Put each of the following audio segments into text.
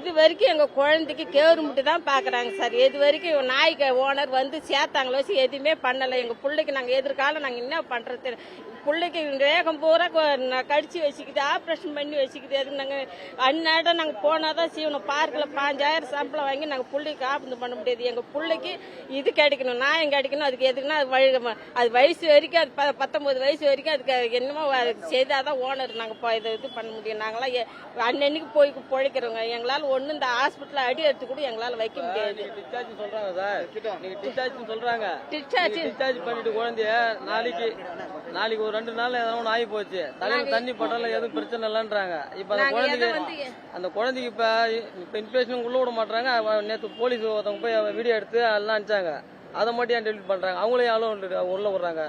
இது வரைக்கும் எங்க குழந்தைக்கு கவர்மெண்ட் தான் பாக்குறாங்க சார். இது வரைக்கும் நாய்க்கு ஓனர் வந்து சேர்த்தாங்களோ எதுவுமே பண்ணல. எங்க பிள்ளைக்கு நாங்க எதிர்காலம் நாங்க என்ன பண்றது? பிள்ளைக்கு வேகம் பூரா கடிச்சு வச்சுக்குது, ஆப்ரேஷன் பண்ணி வச்சுக்குது. அதுக்கு நாங்கள் அந்நேரம் நாங்கள் போனாதான் செய்யணும். பார்க்கில் 5000 சம்பளம் வாங்கி நாங்கள் பிள்ளைக்கு ஆபரேஷன் பண்ண முடியாது. எங்கள் பிள்ளைக்கு இது கிடைக்கணும், நியாயம் கிடைக்கணும். அதுக்கு எதுக்குன்னா அது வயசு வரைக்கும், அது 19 வயசு வரைக்கும் அதுக்கு என்னமோ செய்தாதான் ஓனர் நாங்கள் இது பண்ண முடியும். நாங்களாம் அன்னன்னைக்கு போய் பிழைக்கிறோங்க. எங்களால் ஒன்றும் இந்த ஹாஸ்பிட்டலில் அடி எடுத்து கூட எங்களால் வைக்க முடியாது. டிஸ்சார்ஜ் பண்ணிட்டு குழந்தைய நாளைக்கு ஒரு 2 நாள் எதனா ஒன்று ஆகி போச்சு, தலையில தண்ணி பட்டாலும் எதுவும் பிரச்சனை இல்லைன்றாங்க. இப்ப அந்த குழந்தைக்கு இப்ப இன்ஃபெக்ஷன் உள்ள விட மாட்டாங்க. நேற்று போலீஸ் ஒருத்தவங்க போய் வீடியோ எடுத்து எல்லாம் அனுப்பிச்சாங்க. அதை மட்டும் ஏன் டெலிட் பண்றாங்க? அவங்களே யாரும் உள்ள விடுறாங்க.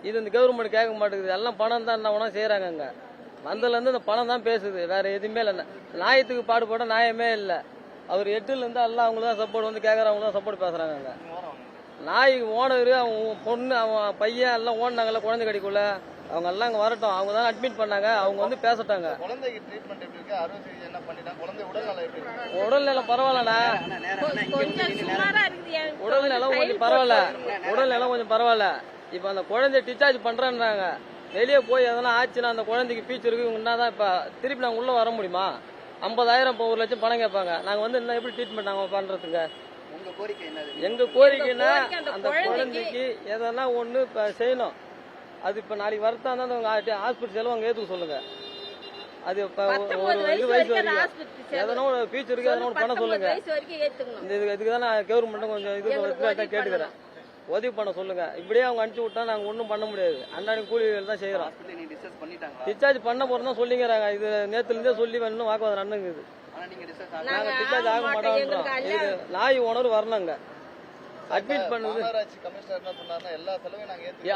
இது இந்த கவர்மெண்ட் கேட்க மாட்டேங்குது. எல்லாம் பணம் தான் என்ன வேணா செய்யறாங்க. அங்க வந்ததுல இருந்து இந்த பணம் தான் பேசுது, வேற எதுவுமே இல்லை. நியாயத்துக்கு பாடுபட நியாயமே இல்லை. அவர் 8ல இருந்து எல்லாம் அவங்களுக்கு தான் சப்போர்ட் வந்து கேட்கறவங்க தான் சப்போர்ட் பேசுறாங்க. அங்க நாய் ஓனர், அவன் பொண்ணு, அவன் பையன் எல்லாம் ஓடினாங்கல்ல குழந்தை கடிக்குள்ள, அவங்க எல்லாம் அங்க வரட்டும். அவங்க தான் அட்மிட் பண்ணாங்க. அவங்க வந்து பேசட்டாங்க. உடல்நலம் பரவாயில்லண்ணா, உடல்நலம் கொஞ்சம் பரவாயில்ல, உடல்நலம் கொஞ்சம் பரவாயில்ல. இப்ப அந்த குழந்தைய டிஸ்சார்ஜ் பண்றேன்றாங்க. வெளியே போய் எதனா ஆச்சுன்னா அந்த குழந்தைக்கு பீச்சு இருக்கு. என்னதான் இப்ப திருப்பி நாங்க உள்ள வர முடியுமா? 50,000 இப்போ 1 லட்சம் பணம் கேட்பாங்க. நாங்க வந்து என்ன எப்படி ட்ரீட்மெண்ட் நாங்க பண்றதுங்க? எங்க கோரிக்கைன்னா அந்த குழந்தைக்கு எதனா ஒண்ணு செய்யணும். அது இப்ப நாளைக்கு வரத்தா இருந்தா ஹாஸ்பிட்டல் செலவு அங்க ஏத்துக்க சொல்லுங்க. அது இப்ப ஒரு வயசு வரைக்கும் எதனா ஒரு ஃபியூச்சருக்கு எதனா ஒன்று பண்ண சொல்லுங்க. இதுக்குதான் நான் கவர்மெண்ட் கொஞ்சம் இது கேட்டுக்கிறேன், உதவி பண்ண சொல்லுங்க. இப்படியே அவங்க அனுப்பிச்சு விட்டா நாங்க ஒன்றும் பண்ண முடியாது. அன்றாடி கூலிகள் தான் செய்யறோம். டிஸ்சார்ஜ் பண்ண போறோம் சொல்லிங்கிறாங்க. இது நேத்துல இருந்தே சொல்லி இன்னும் வாக்குவாதம் நடந்துங்குது. நாங்க டிஸ்சார்ஜ் ஆக மாட்டோம். நாய் ஓனர் வரணுங்க, அட்மிட் பண்ணுது.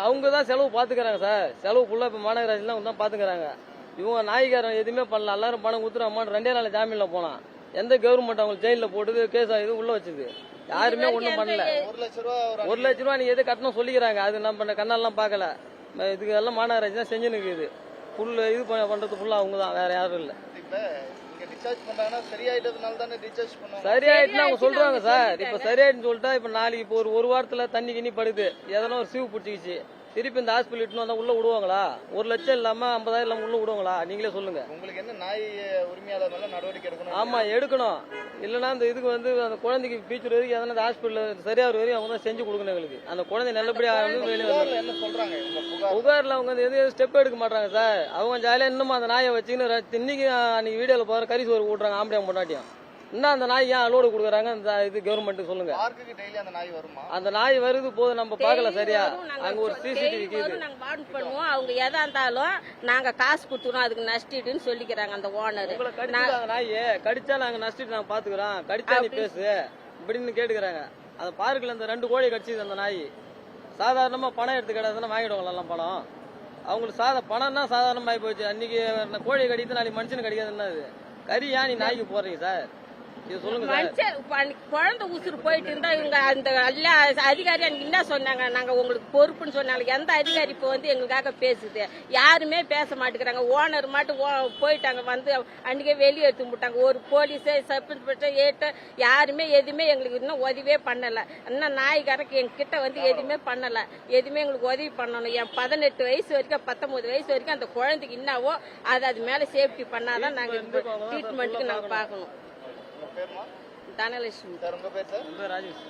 அவங்க தான் செலவு பாத்துக்கிறாங்க சார். செலவு ஃபுல்லா இப்ப மாநகராட்சி தான் பாத்துக்கிறாங்க. இவங்க நாய்க்காரன் எதுவுமே பண்ணல. எல்லாரும் பணம் கொடுத்துரு அம்மா 2 நாள் ஜாமீன்ல போனான். எந்த கவர்மெண்ட் அவங்க ஜெயில போட்டு கேஸ் இது உள்ள வச்சது? யாருமே ஒண்ணும் பண்ணல. 1 லட்ச ரூபா நீ எது கட்டணும் சொல்லிக்கிறாங்க. அது நம்ம கண்ணாலாம் பாக்கல. இதுக்கு எல்லாம் மாநகராட்சி தான் செஞ்சு நிக்குது. ஃபுல் இது பண்றது ஃபுல்லா அவங்க தான், வேற யாரும் இல்ல. சரியாயிட்டுன்னு அவங்க சொல்றாங்க சார். இப்ப சரியாயிட்டுன்னு சொல்லிட்டா இப்ப நாளைக்கு இப்போ ஒரு வாரத்துல தண்ணி கிண்ணி படுது, எதனா ஒரு சீவு பிடிச்சிக்கிச்சு, திருப்பி இந்த ஹாஸ்பிட்டல் இட்டுன்னு வந்தா உள்ள விடுவாங்களா? 1 லட்சம் இல்லாம 50,000 இல்லாம உள்ள விடுவாங்களா? நீங்களே சொல்லுங்க. உங்களுக்கு என்ன நாய் உரிமையாளர் மேல நடவடிக்கை எடுக்கணும்? ஆமா எடுக்கணும். இல்லன்னா அந்த இதுக்கு வந்து அந்த குழந்தைக்கு ஃபியூச்சர் வரைக்கும் எதனா ஹாஸ்பிட்டல் சரியா வரைக்கும் அவங்க தான் செஞ்சு கொடுக்கணும் எங்களுக்கு. அந்த குழந்தை நல்லபடியா என்ன சொல்றாங்க? புகார்ல அவங்க எதுவும் ஸ்டெப் எடுக்க மாட்டாங்க சார். அவங்க ஜாலியா இன்னும் அந்த நாயை வச்சுன்னு இன்னைக்கு அன்னைக்கு வீடியோல போற கறி சோறு கூட்டுறாங்க ஆம்படியா பொண்டாட்டியும். இன்னும் அந்த நாய் ஏன் அலோடு கொடுக்குறாங்க? அந்த இது கவர்மெண்ட் சொல்லுங்க. அந்த நாய் வருது போது நம்ம பாக்கல சரியா? அங்க ஒரு சிசிடிவி பண்ணுவோம். அவங்க எதா இருந்தாலும் நாங்க காசு கொடுத்துறோம், அதுக்கு நஷ்டீடுன்னு சொல்லிக்கிறாங்க அந்த ஓனர். நாய் கடிச்சா நாங்க நஷ்டீடு நாங்க பாத்துக்கிறோம், கடிச்சா நீ பேசு இப்படின்னு கேட்டுக்கிறாங்க. அந்த பார்க்குல அந்த 2 கோழி கடிச்சது அந்த நாய். சாதாரணமா பணம் எடுத்து கிடையாதுன்னா வாங்கிடுவாங்க எல்லாம் பணம். அவங்களுக்கு பணம் தான் சாதாரணமா ஆகி போச்சு. அன்னைக்கு கோழி கடித்து நாளைக்கு மனுஷனு கிடைக்காதுன்னா கறி ஏன் நீ நாய்க்கு போடுறீங்க சார்? குழந்தை உசுறு போயிட்டு இருந்தா இவங்க அந்த எல்லா அதிகாரி அன்னைக்கு என்ன சொன்னாங்க? நாங்க உங்களுக்கு பொறுப்புன்னு சொன்னாங்க. எந்த அதிகாரி இப்போ வந்து எங்களுக்காக பேசுது? யாருமே பேச மாட்டேங்கிறாங்க. ஓனர் மட்டும் போயிட்டாங்க, வந்து அன்னைக்கே வெளியே எடுத்து விட்டாங்க. ஒரு போலீஸ், சப் இன்ஸ்பெக்டர், ஏட்ட யாருமே எதுவுமே எங்களுக்கு இன்னும் உதவியே பண்ணல. இன்னும் நாய்க்காரக்கு எங்ககிட்ட வந்து எதுவுமே பண்ணல. எதுவுமே எங்களுக்கு உதவி பண்ணணும். என் 18 வயசு வரைக்கும் 19 வயசு வரைக்கும் அந்த குழந்தைக்கு என்னவோ அது மேல சேஃப்டி பண்ணாதான் நாங்க ட்ரீட்மெண்ட்டுக்கு நாங்க பாக்கணும். தனலட்சுமி. ராஜேஷ்.